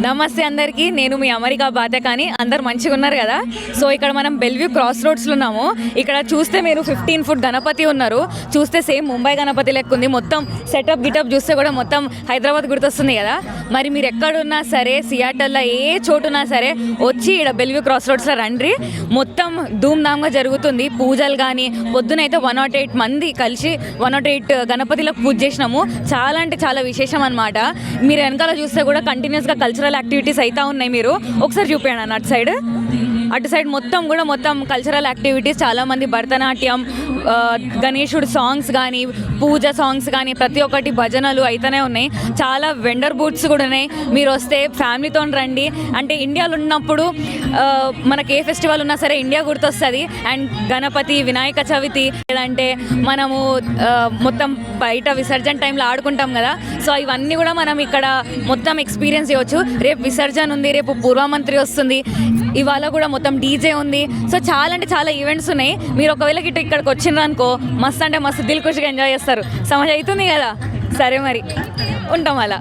నమస్తే అందరికీ, నేను మీ అమెరికా బాతకాని. అందరు మంచిగా ఉన్నారు కదా? సో ఇక్కడ మనం బెల్వ్యూ క్రాస్ రోడ్స్లో ఉన్నాము. ఇక్కడ చూస్తే మీరు 15 ఫుట్ గణపతి ఉన్నారు. చూస్తే సేమ్ ముంబై గణపతి లెక్క ఉంది. మొత్తం సెటప్ గిటప్ చూస్తే కూడా మొత్తం హైదరాబాద్ గుర్తొస్తుంది కదా. మరి మీరు ఎక్కడున్నా సరే, సియాటల్లో ఏ చోటున్నా సరే వచ్చి ఇక్కడ బెల్వ్యూ క్రాస్ రోడ్స్లో రండి. మొత్తం ధూమ్ధామ్గా జరుగుతుంది. పూజలు కానీ పొద్దునైతే 108 మంది కలిసి 108 గణపతిలకు పూజ చేసినాము. చాలా అంటే చాలా విశేషం అనమాట. మీరు వెనకాల చూస్తే కూడా కంటిన్యూస్గా కల్చరల్ యాక్టివిటీస్ అయితే ఉన్నాయి. మీరు ఒకసారి చూపించండి అన్న అటు సైడ్ మొత్తం కల్చరల్ యాక్టివిటీస్. చాలామంది భరతనాట్యం, గణేశుడు సాంగ్స్ కానీ, పూజ సాంగ్స్ కానీ, ప్రతి ఒక్కటి భజనలు అయితేనే ఉన్నాయి. చాలా వెండర్ బూత్స్ కూడా ఉన్నాయి. మీరు వస్తే ఫ్యామిలీతో రండి. అంటే ఇండియాలో ఉన్నప్పుడు మనకి ఏ ఫెస్టివల్ ఉన్నా సరే ఇండియా గుర్తొస్తుంది. అండ్ గణపతి, వినాయక చవితి, లేదంటే మనము మొత్తం బయట విసర్జన టైంలో ఆడుకుంటాం కదా. సో ఇవన్నీ కూడా మనం ఇక్కడ మొత్తం ఎక్స్పీరియన్స్ చేయవచ్చు. రేపు విసర్జన ఉంది, రేపు పూర్వమంత్రి వస్తుంది, ఇవాళ కూడా మొత్తం డీజే ఉంది. సో చాలా అంటే చాలా ఈవెంట్స్ ఉన్నాయి. మీరు ఒకవేళ ఇక్కడికి వచ్చిండ్రనుకో మస్తు అంటే మస్తు దిల్ ఖుషిగా ఎంజాయ్ చేస్తారు. సమజ్ అవుతుంది కదా. సరే మరి ఉంటాం అలా.